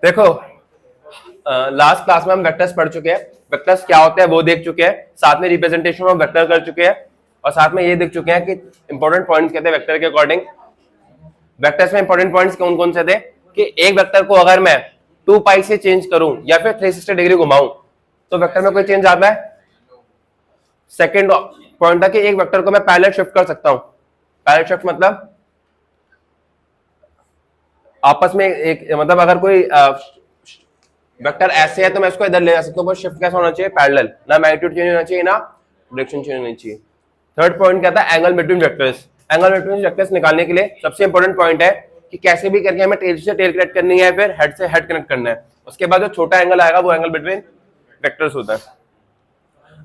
देखो last class में हम वेक्टर्स पढ़ चुके हैं, वेक्टर्स क्या होते हैं वो देख चुके हैं, साथ में रिप्रेजेंटेशन ऑफ वेक्टर कर चुके हैं, और साथ में ये देख चुके हैं कि इंपॉर्टेंट पॉइंट्स कहते हैं वेक्टर के अकॉर्डिंग। वेक्टर्स में इंपॉर्टेंट पॉइंट्स कौन कौन से थे कि एक वेक्टर को अगर मैं 2 पाई से चेंज करूं या फिर 360 डिग्री घुमाऊं तो वेक्टर में कोई चेंज आता है। सेकेंड पॉइंट था कि एक वेक्टर को मैं पैरेलल शिफ्ट कर सकता हूं। पैरेलल शिफ्ट मतलब आपस में एक, मतलब अगर कोई वेक्टर ऐसे है तो मैं इसको इधर ले जा सकता हूं, पर शिफ्ट कैसा होना चाहिए, पैरेलल, ना मैग्नीट्यूड चेंज होना चाहिए ना डायरेक्शन चेंज होनी चाहिए। थर्ड पॉइंट क्या था, angle between vectors. Angle between vectors निकालने के लिए सबसे इंपॉर्टेंट पॉइंट है कि कैसे भी करके हमें टेल से टेल कनेक्ट करनी है, फिर हेड से हेड कनेक्ट करना है, उसके बाद जो छोटा एंगल आएगा वो एंगल बिटवीन वेक्टर्स होता है।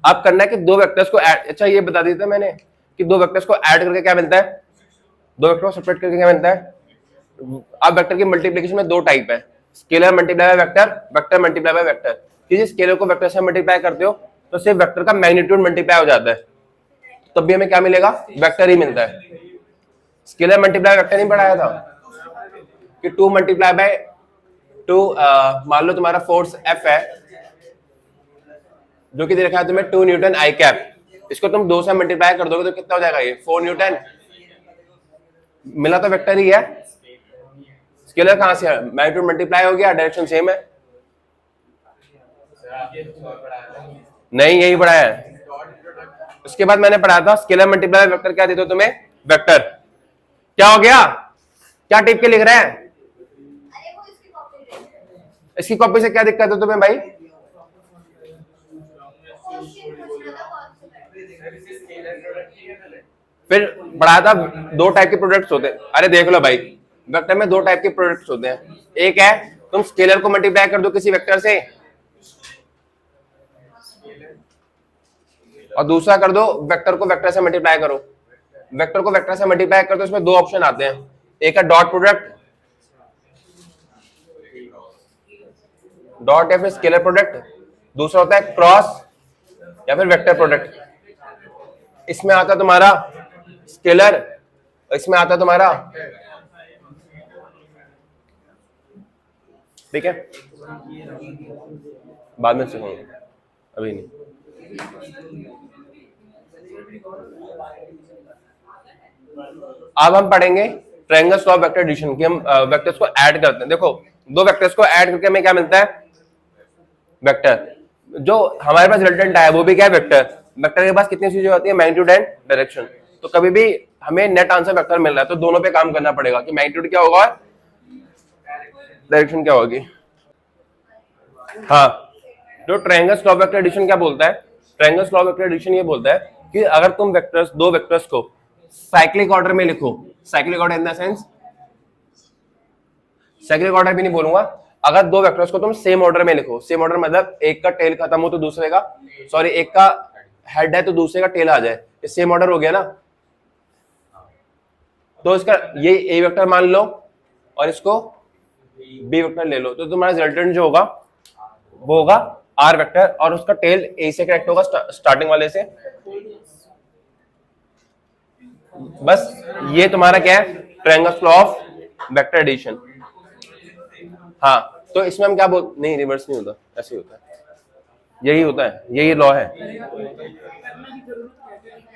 अब करना है कि दो वेक्टर्स को ऐड, अच्छा ये बता दिया था मैंने कि दो वेक्टर्स को ऐड करके क्या मिलता है, दो वेक्टर को सेपरेट करके क्या मिलता है। अब वेक्टर की मल्टीप्लिकेशन में दो टाइप है, scalar multiply by vector, vector multiply by vector. किसी स्केलर को वेक्टर से मल्टीप्लाई करते हो तो सिर्फ वेक्टर का मैग्नीट्यूड मल्टीप्लाई हो जाता है, तब भी हमें क्या मिलेगा, वेक्टर ही मिलता है। स्केलर मल्टीप्लाई वेक्टर नहीं पढ़ाया था कि 2 मल्टीप्लाई बाय 2, मान लो तुम्हारा फोर्स F है जो कि दे रखा है तुम्हें 2 न्यूटन आई कैप, इसको तुम 2 से मल्टीप्लाई कर दोगे तो कितना हो जाएगा, ये 4 न्यूटन। मिला तो वेक्टर ही है। स्केलर कहां से है, मैग्नीट्यूड मल्टीप्लाई हो गया, डायरेक्शन सेम है। नहीं, यही पढ़ाया है। उसके बाद मैंने पढ़ाया था स्केलर मल्टीप्लाई वेक्टर क्या देते हो तुम्हें, वेक्टर। क्या हो गया, क्या टिप के लिख रहे हैं, इसकी कॉपी से क्या दिक्कत है तुम्हें भाई। फिर पढ़ाया था 2 टाइप के प्रोडक्ट्स होते हैं। अरे देख लो भाई, वेक्टर में 2 टाइप के प्रोडक्ट्स होते हैं। एक है तुम स्केलर को मल्टीप्लाई कर दो किसी वेक्टर से, और दूसरा कर दो वेक्टर को वेक्टर से मल्टीप्लाई करो। वेक्टर को वेक्टर से मल्टीप्लाई कर दो, इसमें 2 ऑप्शन आते हैं, एक है डॉट प्रोडक्ट, डॉट या फिर स्केलर प्रोडक्ट, दूसरा होता है क्रॉस या फिर वेक्टर प्रोडक्ट। इसमें आता है तुम्हारा स्केलर, इसमें आता है तुम्हारा, ठीक है, बाद में सिखाऊंगा, अभी नहीं। अब हम पढ़ेंगे ट्रायंगल्स ऑफ वेक्टर एडिशन की, हम वेक्टर्स को ऐड करते हैं। देखो 2 वेक्टर्स को ऐड करके हमें क्या मिलता है, वेक्टर। जो हमारे पास रिजल्टेंट आया वो भी क्या है, वेक्टर। वेक्टर के पास कितनी चीजें होती है, मैग्नीट्यूड एंड डायरेक्शन। तो कभी भी हमें नेट आंसर वेक्टर मिल रहा है तो दोनों पे काम करना पड़ेगा कि मैग्नीट्यूड क्या होगा, डायरेक्शन क्या होगी। हाँ, जो triangles law of vector addition क्या बोलता है, triangles law of vector addition ये बोलता है कि अगर तुम वेक्टर्स, 2 वेक्टर्स को साइक्लिक ऑर्डर में लिखो, cyclic order in the sense, cyclic order भी नहीं बोलूंगा, अगर 2 वेक्टर्स को तुम सेम ऑर्डर में लिखो, सेम ऑर्डर मतलब एक का टेल खत्म हो तो दूसरे का, सॉरी एक का हेड है तो दूसरे का टेल आ जाए, ये सेम ऑर्डर हो गया ना। तो इसका ये ए वेक्टर मान लो और इसको बी वेक्टर ले लो, तो तुम्हारा रिजल्टेंट जो होगा वो होगा आर वेक्टर, और उसका टेल ए से कनेक्ट होगा स्टार्टिंग वाले से। बस ये तुम्हारा क्या है, triangles law of vector addition. हाँ, तो इसमें हम क्या बोल, नहीं रिवर्स नहीं होता, ऐसे ही होता है, यही होता है, यही लॉ है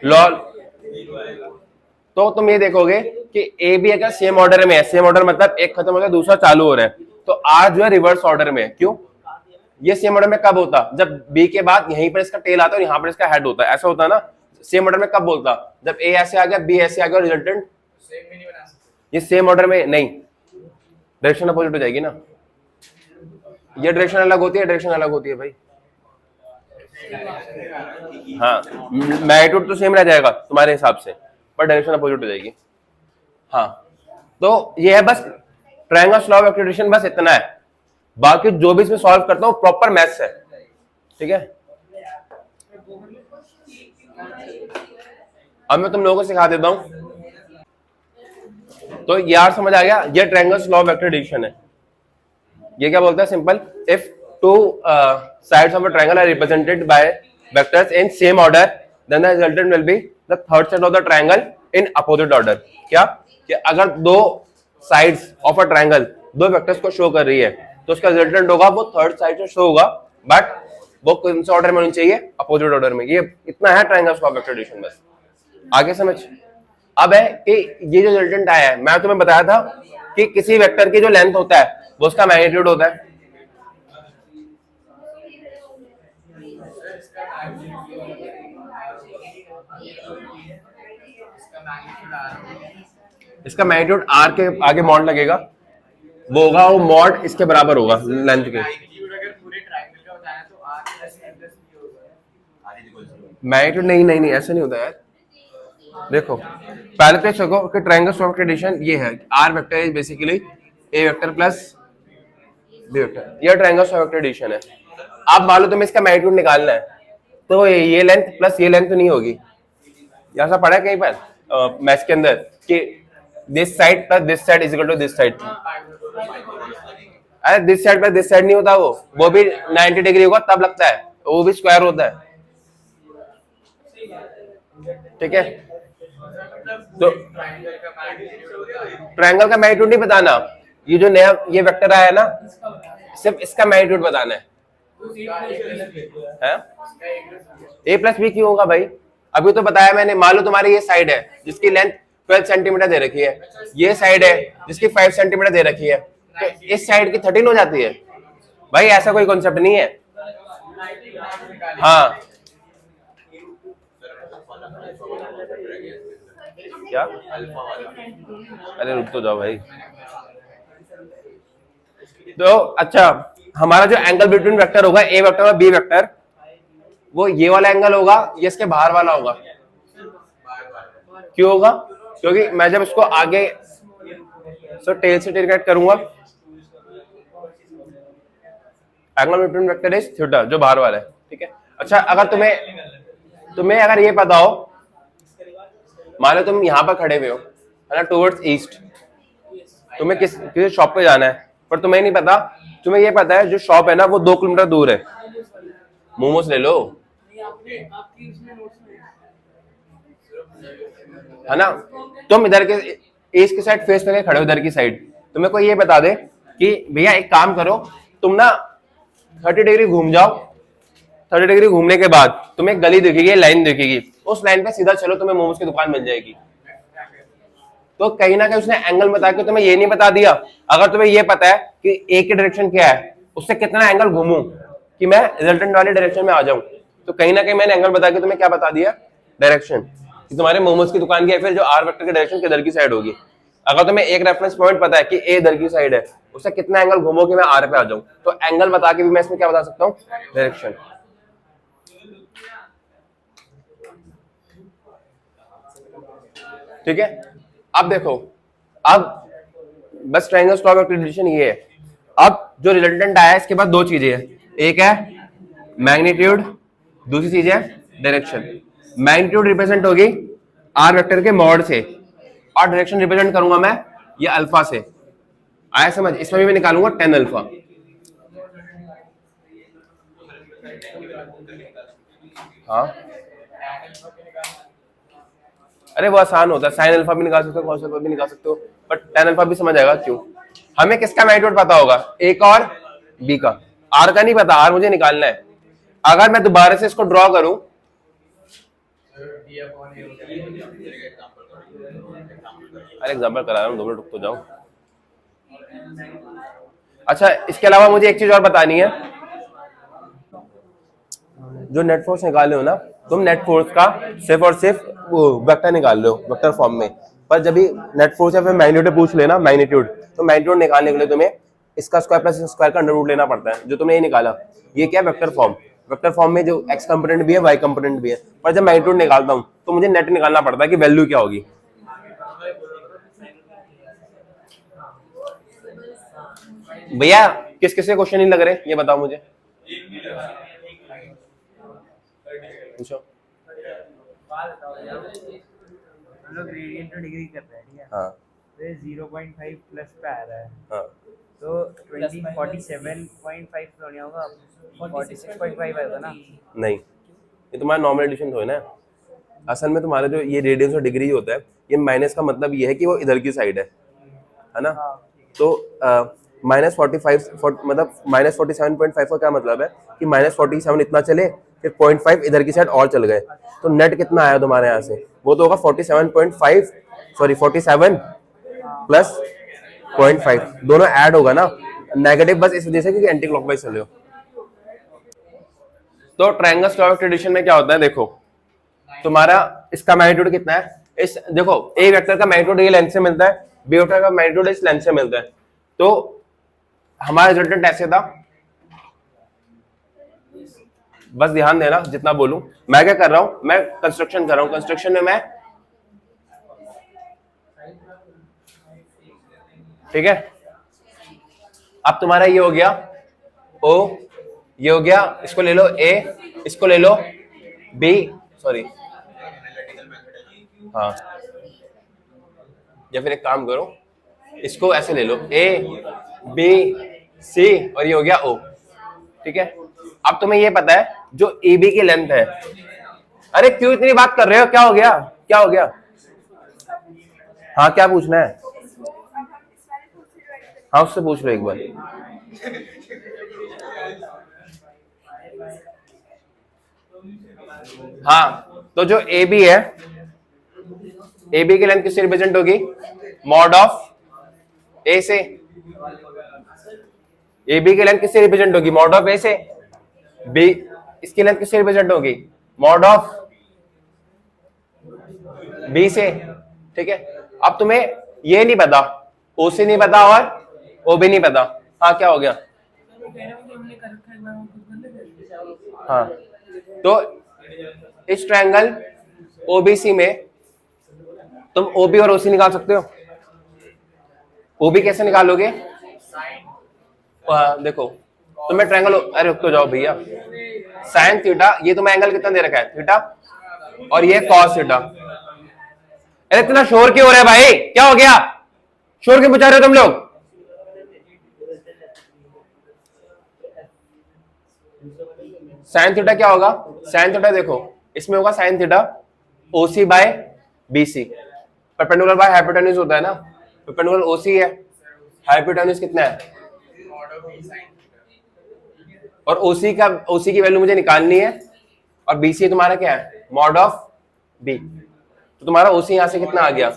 लॉ। तो तुम ये देखोगे कि ए बी अगर सेम ऑर्डर में है, सेम ऑर्डर मतलब एक खत्म हो रहा है दूसरा चालू हो रहा है, तो आर जो है रिवर्स ऑर्डर में है। क्यों, ये सेम ऑर्डर में कब होता, जब बी के बाद यहीं पर इसका टेल आता है और यहाँ पर इसका हेड होता है, ऐसा होता है ना। सेम ऑर्डर में कब बोलता, जब ए ऐसे आ गया बी ऐसे आ गया और रिजल्टेंट ये सेम ऑर्डर में नहीं, डायरेक्शन अपोजिट हो जाएगी ना, ये डायरेक्शन अलग होती है, डायरेक्शन अलग होती है भाई। हाँ, मैग्नीट्यूड तो सेम रह जाएगा तुम्हारे हिसाब से, पर डायरेक्शन अपोजिट हो जाएगी। हाँ, तो ये है बस triangles law of vector addition, बस इतना है। बाकी जो भी इसमें सॉल्व करता हूँ प्रॉपर मैथ्स है, ठीक है। अब मैं तुम लोगों को सिखा देता हूं, तो यार समझ आ गया, ये triangles law of vector addition है। ये क्या बोलता है, simple, if 2 sides of a triangle are represented by vectors in same order, then the resultant will be the third side of the triangle in opposite order। क्या कि अगर 2 sides of a triangle 2 vectors को show कर रही है तो उसका resultant होगा वो थर्ड साइड से शो होगा, बट वो कौन से ऑर्डर में होनी चाहिए, अपोजिट ऑर्डर में। ये इतना है ट्रायंगल स्क्वायर वेक्टर एडिशन, बस आगे समझ। अब है कि ये जो रिजल्टेंट आया है, मैं तुम्हें बताया था कि किसी वेक्टर की जो लेंथ होता है वो उसका मैग्नीट्यूड होता है। इसका मैग्नीट्यूड आर के आगे मॉड लगेगा, वो होगा वो मॉड इसके बराबर होगा लेंथ के। मैग्नीट्यूड नहीं नहीं नहीं ऐसा नहीं होता यार। देखो पहले तो इसको कि ट्रायंगल स्क्वायर वेक्टर एडिशन ये है, R vector is basically A vector plus B vector, ये ट्रायंगल स्क्वायर वेक्टर एडिशन है। अब मान लो तुम्हें इसका मैग्नीट्यूड निकालना है, तो ये लेंथ प्लस ये लेंथ तो नहीं होगी, ऐसा पढ़ा है कहीं पर मैथ्स के अंदर कि this side plus this side is equal to this side. अरे this side plus this side नहीं होता, वो भी 90 डिग्री होगा तब लगता है, वो भी स्क्वायर होता है, ठीक है। तो ट्रायंगल का मैग्नीट्यूड नहीं बताना, ये जो नया ये वेक्टर आया है ना, सिर्फ इसका मैग्नीट्यूड बताना है। ए प्लस बी क्यों होगा भाई, अभी तो बताया मैंने। मान लो तुम्हारी ये साइड है जिसकी लेंथ 12 सेंटीमीटर दे रखी है, ये साइड है जिसकी 5 सेंटीमीटर दे रखी है, तो इस साइड की 13 हो जाती है भाई, ऐसा कोई कॉन्सेप्ट नहीं है। हाँ क्या, अरे रुक तो जाओ भाई। तो अच्छा, हमारा जो एंगल बिटवीन वेक्टर होगा ए वेक्टर और बी वेक्टर, वो ये वाला एंगल होगा, ये इसके बाहर वाला होगा। क्यों होगा, क्योंकि मैं जब इसको आगे टेल से टेल कट करूंगा, angle between vector is theta, जो बाहर वाला है, ठीक है। अच्छा अगर तुम्हें अगर ये पता हो, मान लो तुम यहाँ पर खड़े हुए हो है ना, टुवर्ड्स ईस्ट, तुम्हें किसी शॉप पे जाना है, पर तुम्हें नहीं पता, तुम्हें ये पता है जो शॉप है ना वो 2 किलोमीटर दूर है, मोमोज ले लो, है ना। तुम इधर के ईस्ट की साइड फेस करके खड़े हो, इधर की साइड, तुम्हें कोई ये बता दे कि भैया एक काम करो, तुम ना 30 डिग्री घूम जाओ, 30 डिग्री घूमने के बाद तुम्हें गली दिखेगी, लाइन दिखेगी, उस लाइन पे सीधा चलो, तुम्हें मोमोज की दुकान मिल जाएगी। तो कहीं ना कहीं उसने एंगल बता के तुम्हें ये नहीं बता दिया। अगर तुम्हें ये पता है कि ए की डायरेक्शन क्या है, उससे कितना एंगल घूमूं कि मैं रिजल्टेंट वाली डायरेक्शन में आ जाऊं, तो कहीं ना कहीं मैंने एंगल बता के तुम्हें क्या बता दिया, डायरेक्शन, कि तुम्हारे मोमोज की दुकान की है, फिर जो आर वेक्टर की डायरेक्शन किधर की साइड होगी। अगर तुम्हें एक रेफरेंस पॉइंट पता है कि ए इधर की साइड है, उससे कितना एंगल घूमो कि मैं आर पे आ जाऊं, तो एंगल बता के भी मैं इसमें क्या बता सकता हूँ, डायरेक्शन। ठीक है। अब देखो, अब बस ट्रायंगल स्क्वायर वेक्टर एडिशन ये है। अब जो रिजल्टेंट आया है इसके बाद 2 चीजें हैं, एक है मैग्नीट्यूड, दूसरी चीज है डायरेक्शन। मैग्नीट्यूड रिप्रेजेंट होगी आर वेक्टर के मॉड से, और डायरेक्शन रिप्रेजेंट करूंगा मैं ये अल्फा से। आया समझ, इसमें भी मैं निकालूंगा 10 अल्फा। हाँ अरे वो आसान होता है, साइन अल्फा भी निकाल सकते हो, कॉस अल्फा भी निकाल सकते हो, बट tan अल्फा भी समझ आएगा क्यों। हमें किसका मैग्नीट्यूड पता होगा, ए का और बी का, आर का नहीं पता, आर मुझे निकालना है। अगर मैं दोबारा से इसको ड्रॉ करूं, अरे एग्जांपल करा रहा हूं, 2 मिनट रुक तो जाओ। अच्छा इसके अलावा मुझे एक चीज और बतानी है, जो नेट फोर्स निकाले हो ना तुम, नेट फोर्स का सिर्फ और सिर्फ वेक्टर निकाल लो वेक्टर फॉर्म में, पर जब भी नेट फोर्स या फिर मैग्नीट्यूड पूछ लेना, मैग्नीट्यूड, तो मैग्नीट्यूड निकालने के लिए तुम्हें इसका स्क्वायर प्लस स्क्वायर का अंडर रूट लेना पड़ता है, जो तुमने ये निकाला, ये क्या वेक्टर फॉर्म। वेक्टर फॉर्म में जो एक्स कंपोनेंट भी है, वाई कंपोनेंट भी है, पर जब मैग्नीट्यूड निकालता हूँ तो मुझे नेट निकालना पड़ता है कि वैल्यू क्या होगी। भैया किस किस के क्वेश्चन नहीं लग रहे, ये बताओ मुझे, पूछो। हम लोग ग्रेडियंट डिग्री कर रहे हैं, ठीक है। हाँ तो 0.5 प्लस पे आ रहा है, हाँ, तो 47.5 तो नहीं होगा, 46.5 आएगा ना। नहीं ये तुम्हारा नॉर्मल एडिशन तो है ना, असल में तुम्हारा जो ये रेडियंस और डिग्री होता है, ये माइनस का मतलब ये है कि वो इधर की साइड है ना। हाँ, तो -45 मतलब -47.5 का क्या मतलब है कि -47 इतना चले, फिर 0.5 इधर की साइड और चल गए, तो नेट कितना आया तुम्हारे यहाँ से? वो तो होगा 47.5, सॉरी 47 प्लस 0.5, दोनों ऐड होगा ना, नेगेटिव बस इस वजह से क्योंकि एंटी क्लॉकवाइज चल रहे हो। तो ट्रायंगल स्क्वायर ट्रेडिशन में क्या होता है, देखो तुम्हारा इसका मैग्नीट्यूड कितना है, इस देखो ए वेक्टर का मैग्नीट्यूड ये लेंथ से मिलता है, बी वेक्टर का मैग्नीट्यूड इस लेंथ से मिलता है। तो हमारा रिजल्टेंट ऐसे था, बस ध्यान देना जितना बोलूं। मैं क्या कर रहा हूं, मैं कंस्ट्रक्शन कर रहा हूं, कंस्ट्रक्शन में मैं, ठीक है, अब तुम्हारा ये हो गया ओ, ये हो गया, इसको ले लो ए, इसको ले लो बी, सॉरी हाँ, या फिर एक काम करो, इसको ऐसे ले लो ए बी सी और ये हो गया ओ, ठीक है। अब तुम्हें ये पता है जो ए बी की लेंथ है, अरे क्यों इतनी बात कर रहे हो, क्या हो गया, क्या हो गया, हाँ क्या पूछना है, हाँ उससे पूछ लो एक बार। हाँ तो जो ए बी है, ए बी की लेंथ किससे रिप्रेजेंट होगी, मॉड ऑफ ए से, ए बी की लेंथ किससे रिप्रेजेंट होगी, मॉड ऑफ ए से, बी इसकी लेंथ किससे रिप्रेजेंट होगी, मॉड ऑफ बी से, ठीक है। अब तुम्हें ये नहीं पता, ओ से नहीं पता और ओ भी नहीं पता, हाँ क्या हो गया, हाँ तो इस ट्रायंगल ओबीसी में तुम ओबी और ओसी निकाल सकते हो। ओबी कैसे निकालोगे, देखो तुम्हें ट्रायंगल, अरे रुक तो जाओ भैया, साइन थीटा, ये तुम्हें एंगल कितना दे रखा है थीटा, और ये कॉस थीटा। अरे इतना शोर क्यों हो रहा है भाई, क्या हो गया, शोर क्यों मचा रहे हो तुम लोग। साइन थीटा क्या होगा, साइन थीटा देखो इसमें होगा sine theta OC by BC, perpendicular by hypotenuse होता है ना, परपेंडिकुलर ओसी है, हाइपोटेन्यूज कितना है, और ओसी की वैल्यू मुझे निकालनी है, और बीसी तुम्हारा क्या है, मॉड ऑफ बी, तो तुम्हारा ओसी यहां से कितना आ गया,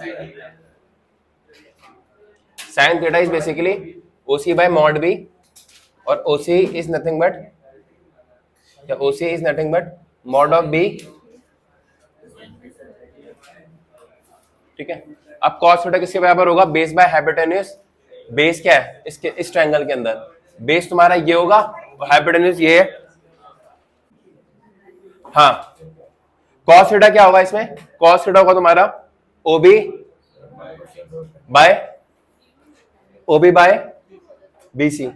sine theta is basically OC by mod B, और ओसी इज नथिंग बट, या OC is nothing but mod of B, ठीक है। अब cos थीटा किसके बराबर होगा, बेस बाय हाइपोटेन्यूज, बेस क्या है इसके, इस ट्रायंगल के अंदर बेस तुम्हारा ये होगा और हाइपोटेन्यूज ये है, हाँ cos थीटा क्या होगा इसमें, cos थीटा होगा तुम्हारा ओबी बाय बीसी,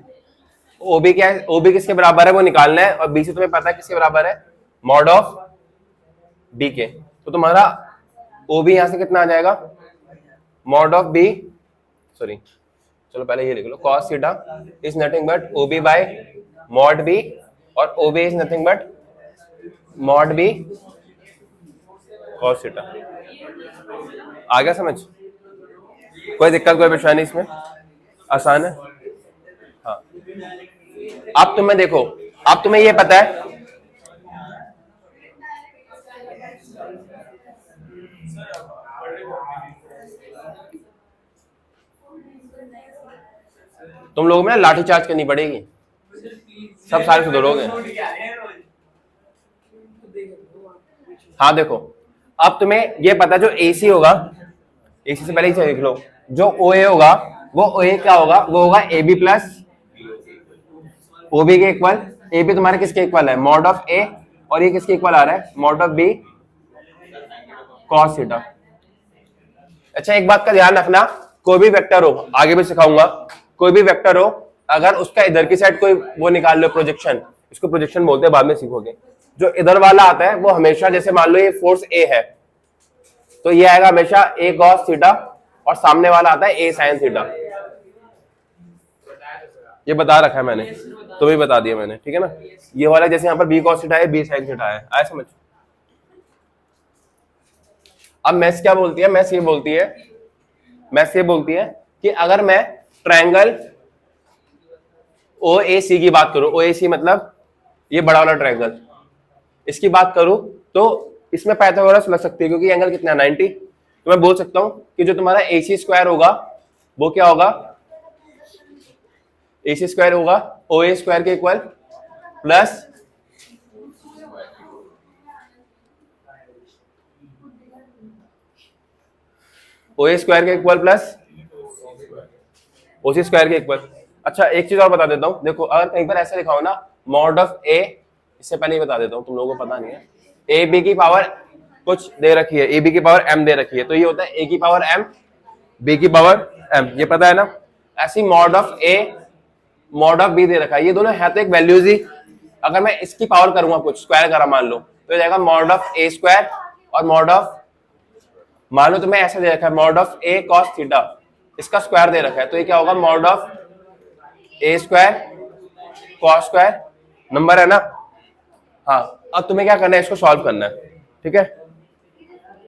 ओबी क्या है, ओबी किसके बराबर है वो निकालना है, और बीसी तुम्हें पता है किसके बराबर है, मॉड ऑफ बी के, तो तुम्हारा ओबी यहां से कितना आ जाएगा, मॉड ऑफ बी, सॉरी चलो पहले ये लिख लो, cos theta is nothing but OB by mod B, और OB is nothing but mod b cos theta. आ गया समझ, कोई दिक्कत कोई परेशानी इसमें, आसान है, हाँ। अब तुम्हें देखो, अब तुम्हें ये पता है, तुम लोगों में लाठी चार्ज करनी पड़ेगी, सब सारे सुधरोगे। हाँ देखो, अब तुम्हें ये पता जो एसी होगा, एसी से पहले ही लिख लो, जो ओए होगा वो ओए क्या होगा, वो होगा ए बी प्लस ओबी के इक्वल, ए बी तुम्हारे किसके इक्वल है, मॉड ऑफ ए, और ये किसके इक्वल आ रहा है, mod of B cos theta. अच्छा एक बात का ध्यान रखना, कोई भी वेक्टर हो, आगे भी सिखाऊंगा, कोई भी वेक्टर हो, अगर उसका इधर की साइड कोई वो निकाल लो प्रोजेक्शन, इसको प्रोजेक्शन बोलते हैं, बाद में सीखोगे, जो इधर वाला आता है वो हमेशा, जैसे मान लो ये फोर्स ए है, तो ये आएगा हमेशा ए कॉस थीटा, और सामने वाला आता है ए साइन थीटा, ये बता रखा है मैंने, तो भी बता दिया मैंने, ठीक है ना। ये वाला जैसे यहाँ पर बी कॉस थीटा है, बी साइन थीटा है, आया समझ। अब मैथ्स क्या बोलती है, मैथ्स ये बोलती है कि अगर मैं ट्रायंगल ओ ए सी की बात करूं, ओ ए सी मतलब ये बड़ा वाला ट्रायंगल, इसकी बात करूं तो इसमें पाइथागोरस लग सकती है क्योंकि एंगल कितना है 90। तो मैं बोल सकता हूं कि जो तुम्हारा ए सी स्क्वायर होगा वो क्या होगा, ए सी स्क्वायर होगा ओ ए स्क्वायर के इक्वल प्लस ओ ए स्क्वायर के इक्वल प्लस ओ सी स्क्वायर के इक्वल। अच्छा एक चीज और बता देता हूं, देखो अगर कहीं पर ऐसा लिखा हो ना मॉड ऑफ ए, इससे पहले ही बता देता हूं तुम लोगों को पता नहीं है, ए बी की पावर कुछ दे रखी है, ए बी की पावर एम दे रखी है, तो ये होता है ए की पावर एम बी की पावर एम, ये पता है ना। ऐसी mod of a mod of b दे रखा है, ये दोनों है तो एक वैल्यूज ही, अगर मैं इसकी पावर करूंगा कुछ स्क्वायर करा मान लो तो ये जाएगा मॉड ऑफ ए स्क्वायर और मॉड ऑफ, मान लो तुम्हें ऐसा दे रखा है mod of A cos theta, इसका स्क्वायर दे रखा है तो ये क्या होगा mod of A square cos square, number है ना। हाँ अब तुम्हें क्या करना है, इसको सॉल्व करना है, ठीक है।